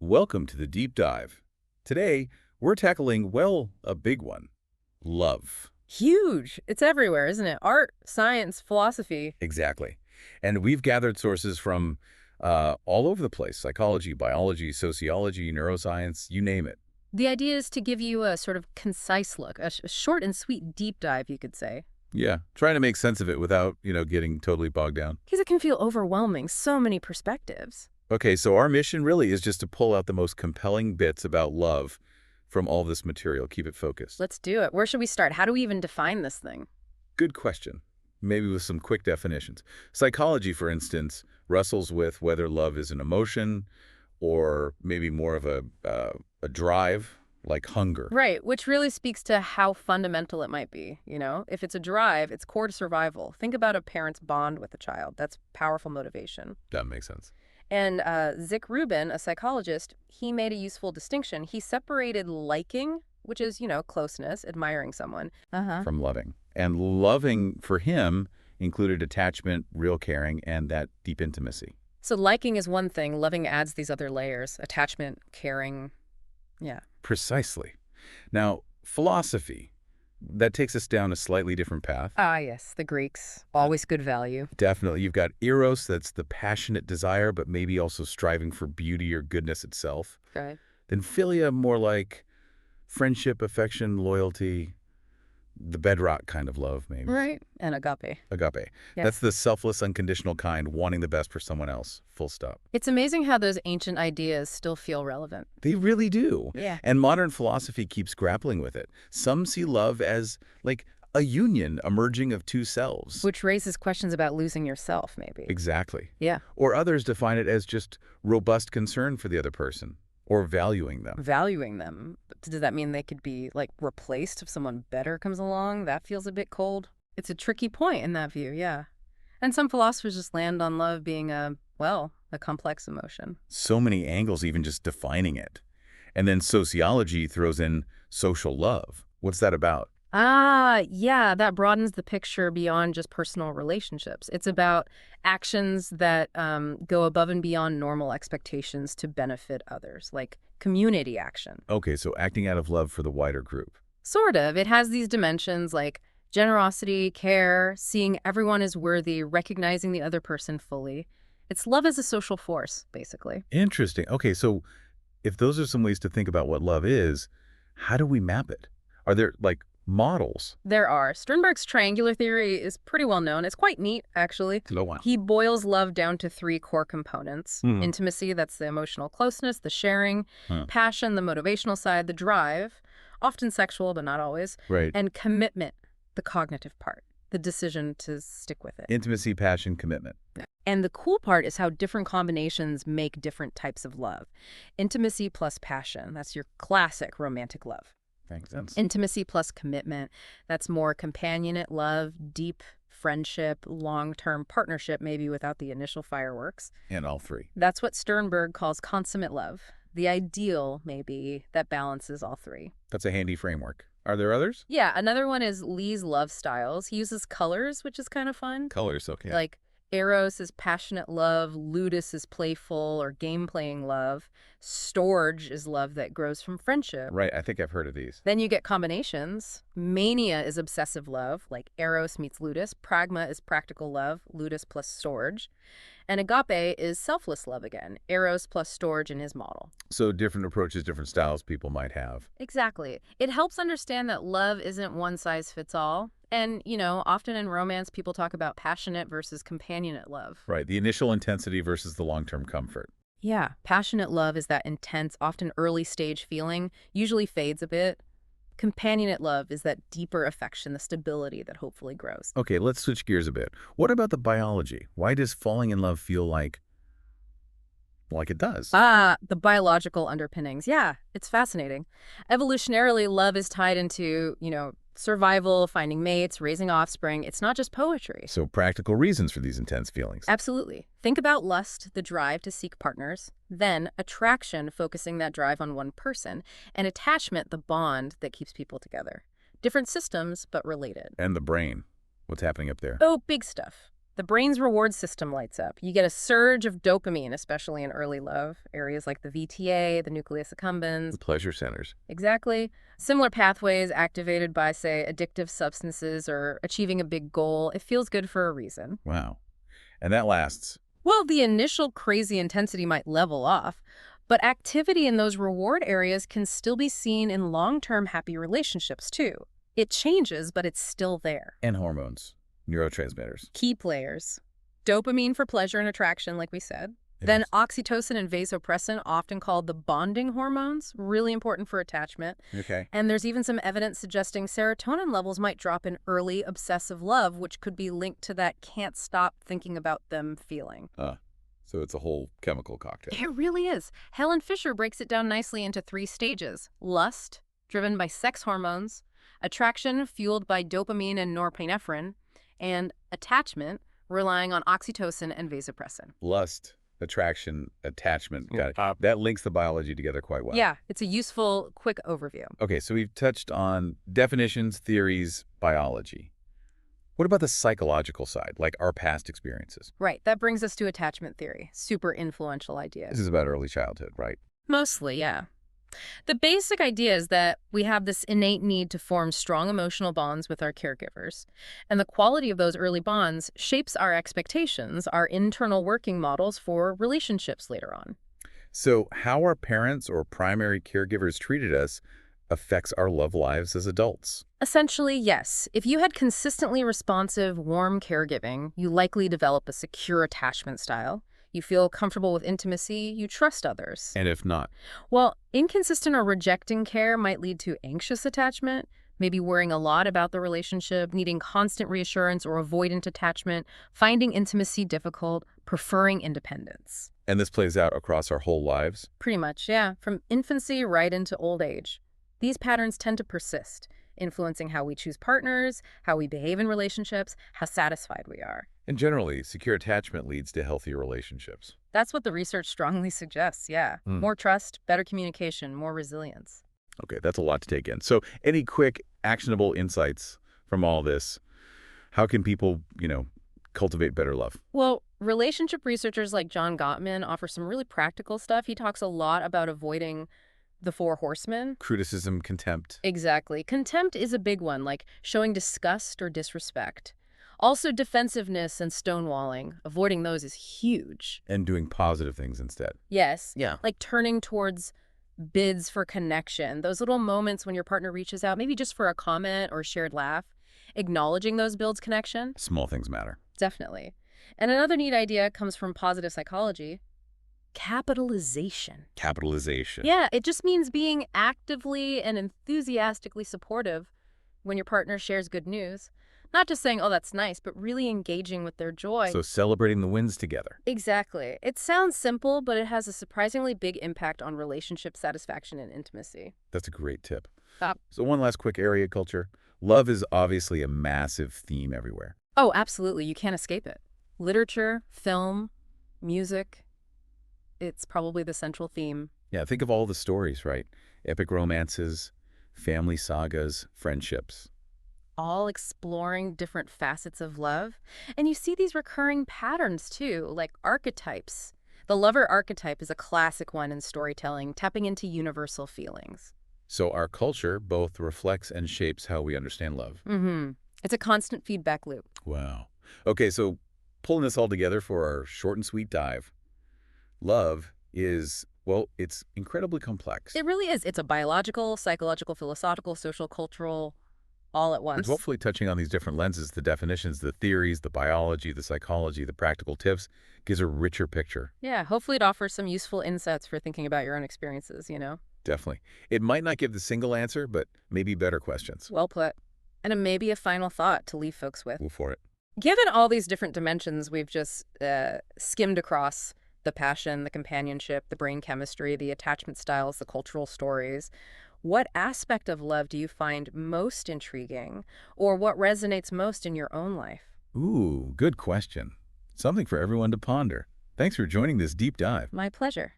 Welcome to the deep dive. Today, we're tackling, well, a big one. Love. Huge. It's everywhere, isn't it? Art, science, philosophy. Exactly. And we've gathered sources from all over the place. Psychology, biology, sociology, neuroscience, you name it. The idea is to give you a sort of concise look, a short and sweet deep dive, you could say. Yeah, trying to make sense of it without, getting totally bogged down. Because it can feel overwhelming, so many perspectives. Okay, so our mission really is just to pull out the most compelling bits about love from all this material. Keep it focused. Let's do it. Where should we start? How do we even define this thing? Good question. Maybe with some quick definitions. Psychology, for instance, wrestles with whether love is an emotion or maybe more of a drive, like hunger. Right, which really speaks to how fundamental it might be, you know? If it's a drive, it's core to survival. Think about a parent's bond with a child. That's powerful motivation. That makes sense. And Zick Rubin, a psychologist, he made a useful distinction. He separated liking, which is, closeness, admiring someone, From loving. And loving, for him, included attachment, real caring, and that deep intimacy. So liking is one thing. Loving adds these other layers. Attachment, caring. Yeah. Precisely. Now, philosophy, that takes us down a slightly different path. Ah, yes. The Greeks. Always good value. Definitely. You've got Eros, that's the passionate desire, but maybe also striving for beauty or goodness itself. Right. Then Philia, more like friendship, affection, loyalty, the bedrock kind of love, maybe. Right. And Agape. Agape. Yes. That's the selfless, unconditional kind, wanting the best for someone else. Full stop. It's amazing how those ancient ideas still feel relevant. They really do. Yeah. And modern philosophy keeps grappling with it. Some see love as, like, a union emerging of two selves. Which raises questions about losing yourself, maybe. Exactly. Yeah. Or others define it as just robust concern for the other person, or valuing them. Valuing them. Does that mean they could be, replaced if someone better comes along? That feels a bit cold. It's a tricky point in that view, yeah. And some philosophers just land on love being a complex emotion. So many angles even just defining it. And then sociology throws in social love. What's that about? Ah, yeah, that broadens the picture beyond just personal relationships. It's about actions that go above and beyond normal expectations to benefit others, like community action. Okay, so acting out of love for the wider group. Sort of. It has these dimensions like generosity, care, seeing everyone as worthy, recognizing the other person fully. It's love as a social force, basically. Interesting. Okay, so if those are some ways to think about what love is, how do we map it? Are there, models? There are. Sternberg's triangular theory is pretty well known. It's quite neat, actually. Oh, wow. He boils love down to three core components. Mhm. Intimacy, that's the emotional closeness, the sharing, passion, the motivational side, the drive, often sexual, but not always, Right. and commitment, the cognitive part, the decision to stick with it. Intimacy, passion, commitment. And the cool part is how different combinations make different types of love. Intimacy plus passion, that's your classic romantic love. Makes sense. Intimacy plus commitment, that's more companionate love, deep friendship, long-term partnership, maybe without the initial fireworks. And all three. That's what Sternberg calls consummate love, the ideal, maybe, that balances all three. That's a handy framework. Are there others? Yeah, another one is Lee's love styles. He uses colors, which is kind of fun. Colors, okay. Like Eros is passionate love, Ludus is playful or game-playing love, Storge is love that grows from friendship. Right, I think I've heard of these. Then you get combinations. Mania is obsessive love, like Eros meets Ludus. Pragma is practical love, Ludus plus Storge. And Agape is selfless love again, Eros plus Storge in his model. So different approaches, different styles people might have. Exactly. It helps understand that love isn't one size fits all. And, often in romance, people talk about passionate versus companionate love. Right, the initial intensity versus the long-term comfort. Yeah, passionate love is that intense, often early stage feeling, usually fades a bit. Companionate love is that deeper affection, the stability that hopefully grows. Okay, let's switch gears a bit. What about the biology? Why does falling in love feel like it does? The biological underpinnings. Yeah, it's fascinating. Evolutionarily, love is tied into, survival, finding mates, raising offspring. It's not just poetry. So practical reasons for these intense feelings. Absolutely. Think about lust, the drive to seek partners, then attraction, focusing that drive on one person, and attachment, the bond that keeps people together. Different systems, but related. And the brain. What's happening up there? Oh, big stuff. The brain's reward system lights up. You get a surge of dopamine, especially in early love, areas like the VTA, the nucleus accumbens. The pleasure centers. Exactly. Similar pathways activated by, say, addictive substances or achieving a big goal. It feels good for a reason. Wow. And that lasts. Well, the initial crazy intensity might level off, but activity in those reward areas can still be seen in long-term happy relationships, too. It changes, but it's still there. And hormones. Neurotransmitters. Key players. Dopamine for pleasure and attraction, like we said. Then Yes. oxytocin and vasopressin, often called the bonding hormones, really important for attachment. Okay. And there's even some evidence suggesting serotonin levels might drop in early obsessive love, which could be linked to that can't stop thinking about them feeling. So it's a whole chemical cocktail. It really is. Helen Fisher breaks it down nicely into 3 stages. Lust, driven by sex hormones. Attraction, fueled by dopamine and norepinephrine. And attachment, relying on oxytocin and vasopressin. Lust, attraction, attachment. Got it. That links the biology together quite well. Yeah, it's a useful, quick overview. Okay, so we've touched on definitions, theories, biology. What about the psychological side, like our past experiences? Right, that brings us to attachment theory. Super influential idea. This is about early childhood, right? Mostly, yeah. The basic idea is that we have this innate need to form strong emotional bonds with our caregivers. And the quality of those early bonds shapes our expectations, our internal working models for relationships later on. So how our parents or primary caregivers treated us affects our love lives as adults. Essentially, yes. If you had consistently responsive, warm caregiving, you likely develop a secure attachment style. You feel comfortable with intimacy, you trust others. And if not? Well, inconsistent or rejecting care might lead to anxious attachment, maybe worrying a lot about the relationship, needing constant reassurance or avoidant attachment, finding intimacy difficult, preferring independence. And this plays out across our whole lives? Pretty much, yeah. From infancy right into old age. These patterns tend to persist, influencing how we choose partners, how we behave in relationships, how satisfied we are. And generally, secure attachment leads to healthier relationships. That's what the research strongly suggests, yeah. More trust, better communication, more resilience. Okay, that's a lot to take in. So any quick, actionable insights from all this? How can people, cultivate better love? Well, relationship researchers like John Gottman offer some really practical stuff. He talks a lot about avoiding the 4 horsemen. Criticism, contempt. Exactly. Contempt is a big one, like showing disgust or disrespect. Also, defensiveness and stonewalling. Avoiding those is huge. And doing positive things instead. Yes. Yeah. Like turning towards bids for connection. Those little moments when your partner reaches out, maybe just for a comment or a shared laugh. Acknowledging those builds connection. Small things matter. Definitely. And another neat idea comes from positive psychology. Capitalization. Capitalization. Yeah, it just means being actively and enthusiastically supportive when your partner shares good news. Not just saying, oh, that's nice, but really engaging with their joy. So celebrating the wins together. Exactly. It sounds simple, but it has a surprisingly big impact on relationship satisfaction and intimacy. That's a great tip. Stop. So one last quick area, culture. Love is obviously a massive theme everywhere. Oh, absolutely. You can't escape it. Literature, film, music. It's probably the central theme. Yeah, think of all the stories, right? Epic romances, family sagas, friendships. All exploring different facets of love. And you see these recurring patterns, too, like archetypes. The lover archetype is a classic one in storytelling, tapping into universal feelings. So our culture both reflects and shapes how we understand love. It's a constant feedback loop. Wow. Okay, so pulling this all together for our short and sweet dive. Love is, well, it's incredibly complex. It really is. It's a biological, psychological, philosophical, social, cultural, all at once. And hopefully touching on these different lenses, the definitions, the theories, the biology, the psychology, the practical tips, gives a richer picture. Yeah, hopefully it offers some useful insights for thinking about your own experiences, Definitely. It might not give the single answer, but maybe better questions. Well put. And maybe a final thought to leave folks with. Move for it. Given all these different dimensions we've just skimmed across, the passion, the companionship, the brain chemistry, the attachment styles, the cultural stories, what aspect of love do you find most intriguing, or what resonates most in your own life? Ooh, good question. Something for everyone to ponder. Thanks for joining this deep dive. My pleasure.